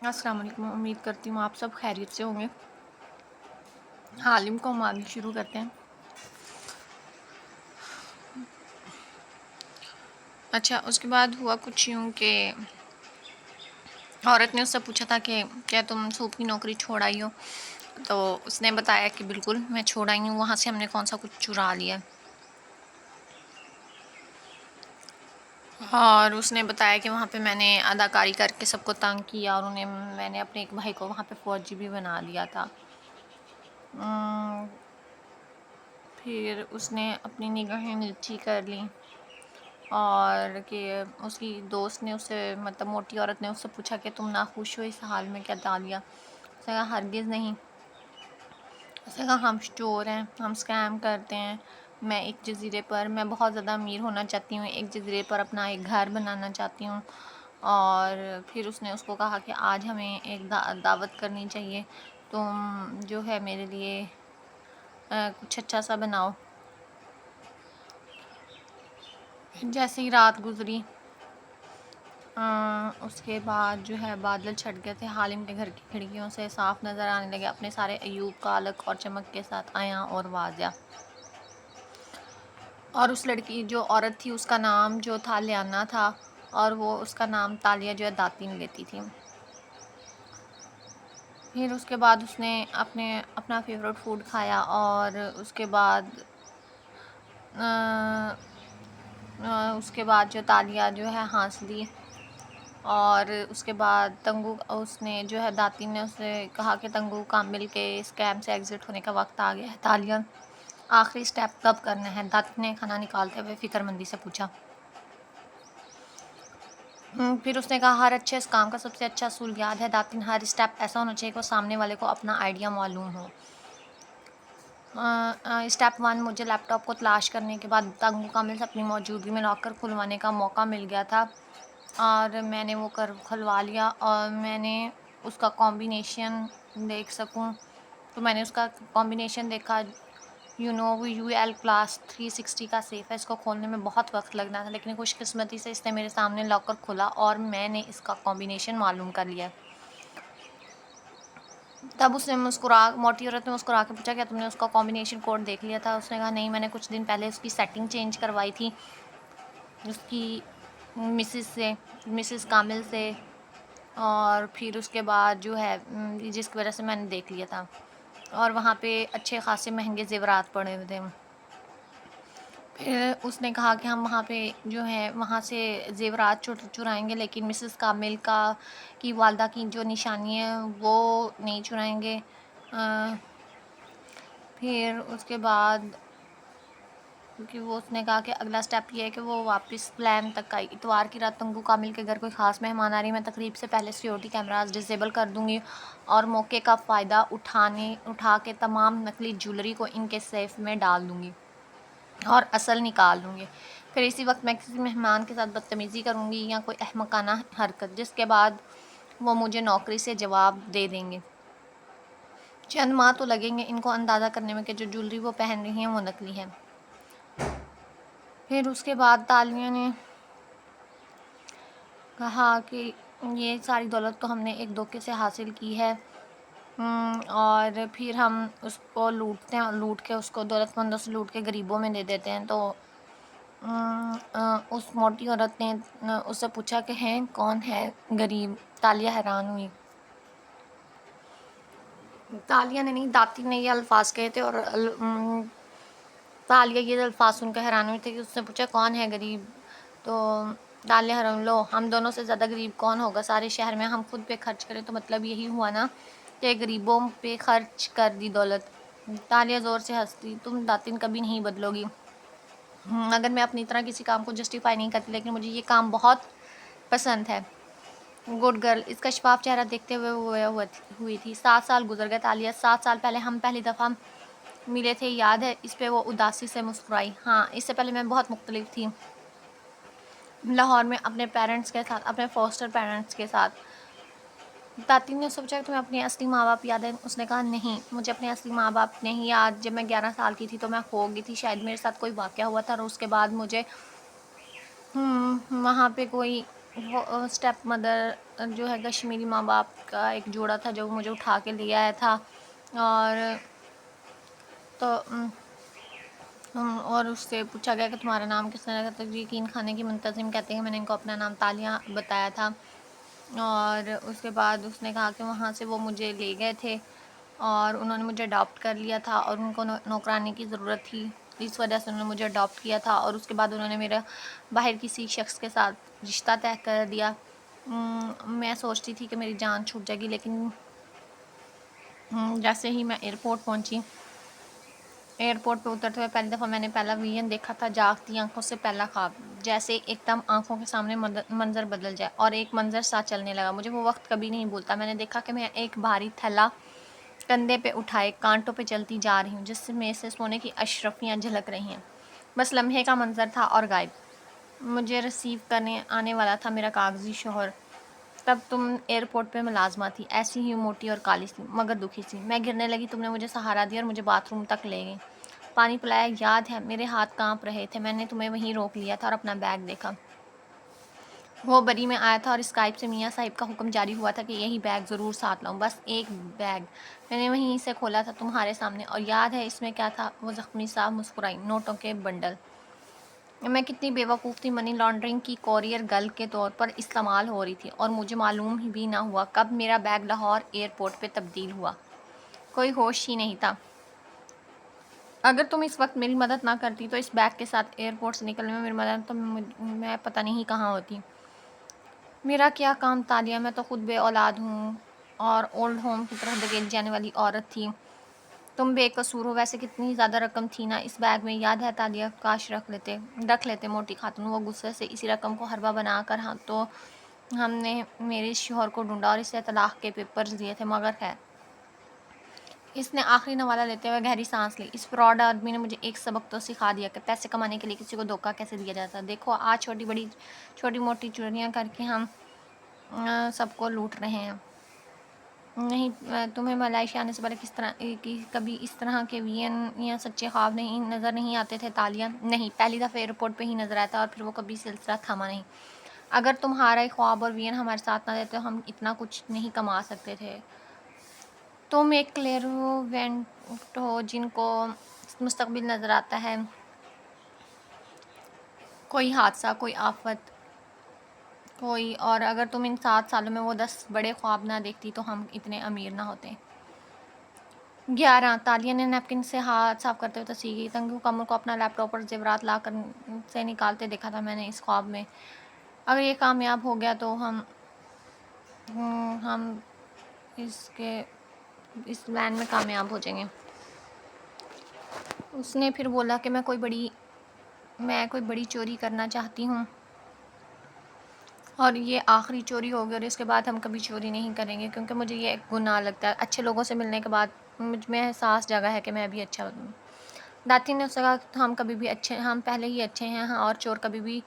السلام علیکم، امید کرتی ہوں آپ سب خیریت سے ہوں گے۔ حالم کو ہم آگے شروع کرتے ہیں۔ اچھا، اس کے بعد ہوا کچھ یوں کہ عورت نے اس سے پوچھا تھا کہ کیا تم سوپ کی نوکری چھوڑ آئی ہو؟ تو اس نے بتایا کہ بالکل میں چھوڑ آئی ہوں، وہاں سے ہم نے کون سا کچھ چرا لیا ہے۔ اور اس نے بتایا کہ وہاں پہ میں نے اداکاری کر کے سب کو تنگ کیا، اور میں نے اپنے ایک بھائی کو وہاں پہ فوجی بھی بنا دیا تھا۔ پھر اس نے اپنی نگاہیں نیچی کر لیں، اور کہ اس کی دوست نے اسے مطلب موٹی عورت نے اس سے پوچھا کہ تم ناخوش ہو اس حال میں، کیا ڈالیا؟ اس نے کہا ہرگز نہیں۔ اس نے کہا ہم چور ہیں، ہم اسکیم کرتے ہیں، میں ایک جزیرے پر، میں بہت زیادہ امیر ہونا چاہتی ہوں، ایک جزیرے پر اپنا ایک گھر بنانا چاہتی ہوں۔ اور پھر اس نے اس کو کہا کہ آج ہمیں ایک دعوت کرنی چاہیے، تم جو ہے میرے لیے کچھ اچھا سا بناؤ۔ جیسے ہی رات گزری، اس کے بعد جو ہے بادل چھٹ گئے تھے، حالم کے گھر کی کھڑکیوں سے صاف نظر آنے لگے اپنے سارے ایوب کالک اور چمک کے ساتھ آیا اور واضح۔ اور اس لڑکی جو عورت تھی اس کا نام جو تھا لیانا تھا، اور وہ اس کا نام تالیہ جو ہے داتن لیتی تھی۔ پھر اس کے بعد اس نے اپنا فیوریٹ فوڈ کھایا، اور اس کے بعد جو تالیہ جو ہے ہنس دی، اور اس کے بعد تنگو اس نے جو ہے داتن نے اسے کہا کہ تنگو کامل کے اس کیمپ سے ایگزٹ ہونے کا وقت آ گیا ہے، تالیہ آخری سٹیپ کب کرنا ہے؟ داتن نے کھانا نکالتے ہوئے فکر مندی سے پوچھا۔ پھر اس نے کہا ہر اچھے اس کام کا سب سے اچھا اصول یاد ہے داتن، ہر اسٹیپ ایسا ہونا چاہیے کہ سامنے والے کو اپنا آئیڈیا معلوم ہو۔ اسٹیپ 1، مجھے لیپ ٹاپ کو تلاش کرنے کے بعد تنگو کامل سے اپنی موجودگی میں لاکر کھلوانے کا موقع مل گیا تھا، اور میں نے وہ کھلوا لیا، اور میں نے اس کا کمبینیشن دیکھ سکوں تو میں نے اس کا کمبینیشن دیکھا۔ وہ یو ایل کلاس 360 کا سیف ہے، اس کو کھولنے میں بہت وقت لگنا تھا، لیکن خوش قسمتی سے اس نے میرے سامنے لاکر کھولا اور میں نے اس کا کمبینیشن معلوم کر لیا۔ تب اس نے موٹی عورت نے مسکرا کے پوچھا کیا تم نے اس کا کمبینیشن کوڈ دیکھ لیا تھا؟ اس نے کہا نہیں، میں نے کچھ دن پہلے اس کی سیٹنگ چینج کروائی تھی اس کی مسز کامل سے، اور پھر اس کے بعد جو ہے جس کی وجہ سے میں نے دیکھ لیا تھا، اور وہاں پہ اچھے خاصے مہنگے زیورات پڑے ہوئے تھے۔ پھر اس نے کہا کہ ہم وہاں پہ جو ہے وہاں سے زیورات چرائیں گے، لیکن مسز کامل کی والدہ کی جو نشانی ہے وہ نہیں چرائیں گے۔ پھر اس کے بعد کیونکہ اس نے کہا کہ اگلا سٹیپ یہ ہے کہ وہ واپس پلان تک آئی۔ اتوار کی رات تنگو کامل کے گھر کوئی خاص مہمان آ رہی، میں تقریب سے پہلے سیکیورٹی کیمراز ڈسیبل کر دوں گی اور موقع کا فائدہ اٹھا کے تمام نقلی جولری کو ان کے سیف میں ڈال دوں گی اور اصل نکال لوں گی۔ پھر اسی وقت میں کسی مہمان کے ساتھ بدتمیزی کروں گی یا کوئی احمقانہ حرکت، جس کے بعد وہ مجھے نوکری سے جواب دے دیں گے۔ چند ماہ تو لگیں گے ان کو اندازہ کرنے میں کہ جو جولری وہ پہن رہی ہیں وہ نقلی ہے۔ پھر اس کے بعد تالیہ نے کہا کہ یہ ساری دولت تو ہم نے ایک دھوکے سے حاصل کی ہے، اور پھر ہم اس کو لوٹتے ہیں، اور لوٹ کے اس کو دولت مندوں سے لوٹ کے غریبوں میں دے دیتے ہیں۔ تو اس موٹی عورت نے اس سے پوچھا کہ ہیں کون ہے غریب؟ تالیہ حیران ہوئی۔ تالیہ نے نہیں، داتن نے یہ الفاظ کہے تھے، اور تالیہ یہ الفاظ سن کر حیران ہوئی تھی کہ اس نے پوچھا کون ہے غریب؟ تو تالیہ حیران، لو ہم دونوں سے زیادہ غریب کون ہوگا سارے شہر میں؟ ہم خود پہ خرچ کریں تو مطلب یہی ہوا نا کہ غریبوں پہ خرچ کر دی دولت۔ تالیہ زور سے ہنستی، تم داتن کبھی نہیں بدلو گی، اگر میں اپنی طرح کسی کام کو جسٹیفائی نہیں کرتی، لیکن مجھے یہ کام بہت پسند ہے۔ گڈ گرل، اس کا شفاف چہرہ دیکھتے ہوئے ہوئی تھی۔ 7 سال گزر گئے تالیہ، 7 سال پہلے ہم پہلی دفعہ ملے تھے، یاد ہے؟ اس پہ وہ اداسی سے مسکرائی۔ ہاں، اس سے پہلے میں بہت مختلف تھی، لاہور میں اپنے پیرنٹس کے ساتھ، اپنے فاسٹر پیرنٹس کے ساتھ۔ داتن نے سوچا کہ تمہیں اپنے اصلی ماں باپ یاد ہے؟ اس نے کہا نہیں، مجھے اپنے اصلی ماں باپ نہیں یاد۔ جب میں 11 سال کی تھی تو میں کھو گئی تھی، شاید میرے ساتھ کوئی واقعہ ہوا تھا، اور اس کے بعد مجھے وہاں پہ کوئی وہ اسٹیپ مدر جو ہے کشمیری ماں باپ کا ایک جوڑا تھا جو مجھے اٹھا کے لے آیا تھا، اور تو اور اس سے پوچھا گیا کہ تمہارا نام کس نے رکھا، تو یقین کھانے کی منتظم کہتے ہیں کہ میں نے ان کو اپنا نام تالیہ بتایا تھا، اور اس کے بعد اس نے کہا کہ وہاں سے وہ مجھے لے گئے تھے اور انہوں نے مجھے اڈاپٹ کر لیا تھا، اور ان کو نوکرانی کی ضرورت تھی، اس وجہ سے انہوں نے مجھے اڈاپٹ کیا تھا، اور اس کے بعد انہوں نے میرا باہر کسی شخص کے ساتھ رشتہ طے کر دیا۔ میں سوچتی تھی کہ میری جان چھوٹ جائے گی، لیکن جیسے ہی میں ایئرپورٹ پہنچی، ایئرپورٹ پہ اترتے ہوئے پہلی دفعہ میں نے پہلا ویژن دیکھا تھا جاگتی آنکھوں سے پہلا خواب، جیسے ایک دم آنکھوں کے سامنے منظر بدل جائے اور ایک منظر ساتھ چلنے لگا۔ مجھے وہ وقت کبھی نہیں بھولتا۔ میں نے دیکھا کہ میں ایک بھاری تھیلا کندھے پہ اٹھائے کانٹوں پہ چلتی جا رہی ہوں، جس میں سے سونے کی اشرفیاں جھلک رہی ہیں۔ بس لمحے کا منظر تھا اور غائب۔ مجھے ریسیو کرنے آنے والا تھا میرا کاغذی شوہر۔ تب تم ایئرپورٹ پہ ملازمہ تھی، ایسی ہی موٹی اور کالی سی، مگر دکھی سی۔ میں گرنے لگی، تم نے مجھے سہارا دیا اور مجھے باتھ روم تک لے گئی، پانی پلایا، یاد ہے میرے ہاتھ کانپ رہے تھے، میں نے تمہیں وہیں روک لیا تھا اور اپنا بیگ دیکھا۔ وہ بری میں آیا تھا اور اسکائپ سے میاں صاحب کا حکم جاری ہوا تھا کہ یہی بیگ ضرور ساتھ لاؤں، بس ایک بیگ۔ میں نے وہیں سے کھولا تھا تمہارے سامنے، اور یاد ہے اس میں کیا تھا؟ وہ زخمی صاحب مسکرائی، نوٹوں کے بنڈل۔ میں کتنی بے وقوف تھی، منی لانڈرنگ کی کوریئر گرل کے طور پر استعمال ہو رہی تھی، اور مجھے معلوم بھی نہ ہوا کب میرا بیگ لاہور ایئرپورٹ پہ تبدیل ہوا۔ کوئی ہوش ہی نہیں تھا۔ اگر تم اس وقت میری مدد نہ کرتی تو اس بیگ کے ساتھ ایئرپورٹ سے نکلنے میں میری مدد تو میں پتہ نہیں کہاں ہوتی۔ میرا کیا کام تالیہ، میں تو خود بے اولاد ہوں اور اولڈ ہوم کی طرح دھکیلی جانے والی عورت تھی۔ تم بے قصور ہو، ویسے کتنی زیادہ رقم تھی نا اس بیگ میں، یاد ہے تالیہ؟ کاش رکھ لیتے موٹی خاتون۔ وہ غصے سے اسی رقم کو حربہ بنا کر تو ہم نے میرے شوہر کو ڈھونڈا اور اسے طلاق کے پیپرز دیے تھے، مگر خیر۔ اس نے آخری نوالہ لیتے ہوئے گہری سانس لی۔ اس فراڈ آدمی نے مجھے ایک سبق تو سکھا دیا کہ پیسے کمانے کے لیے کسی کو دھوکہ کیسے دیا جاتا ہے۔ دیکھو آج چھوٹی موٹی چوریاں کر کے ہم سب کو لوٹ رہے ہیں۔ نہیں، تمہیں ملائیشیا آنے سے پہلے کبھی اس طرح کے وین یا سچے خواب نظر نہیں آتے تھے تالیہ؟ نہیں، پہلی دفعہ ایئرپورٹ پہ ہی نظر آیا تھا، اور پھر وہ کبھی سلسلہ تھما نہیں۔ اگر تمہارے خواب اور وین ہمارے ساتھ نہ دیتے تو ہم اتنا کچھ نہیں کما سکتے تھے۔ تم ایک کلیئروینٹ ہو جن کو مستقبل نظر آتا ہے، کوئی حادثہ، کوئی آفت، اور اگر تم ان 7 سالوں میں وہ 10 بڑے خواب نہ دیکھتی تو ہم اتنے امیر نہ ہوتے۔ 11 تالیہ نے نیپکن سے ہاتھ صاف کرتے ہوئے تصحیح کی۔ تنگی کمر کو اپنا لیپ ٹاپ اور زیورات لا کر سے نکالتے دیکھا تھا میں نے اس خواب میں۔ اگر یہ کامیاب ہو گیا تو ہم اس وین میں کامیاب ہو جائیں گے۔ اس نے پھر بولا کہ میں کوئی بڑی چوری کرنا چاہتی ہوں، اور یہ آخری چوری ہوگی، اور اس کے بعد ہم کبھی چوری نہیں کریں گے، کیونکہ مجھے یہ ایک گناہ لگتا ہے۔ اچھے لوگوں سے ملنے کے بعد مجھ میں احساس جگا ہے کہ میں بھی اچھا ہوں۔ داتی نے اس سے کہا کہ ہم پہلے ہی اچھے ہیں، اور چور کبھی بھی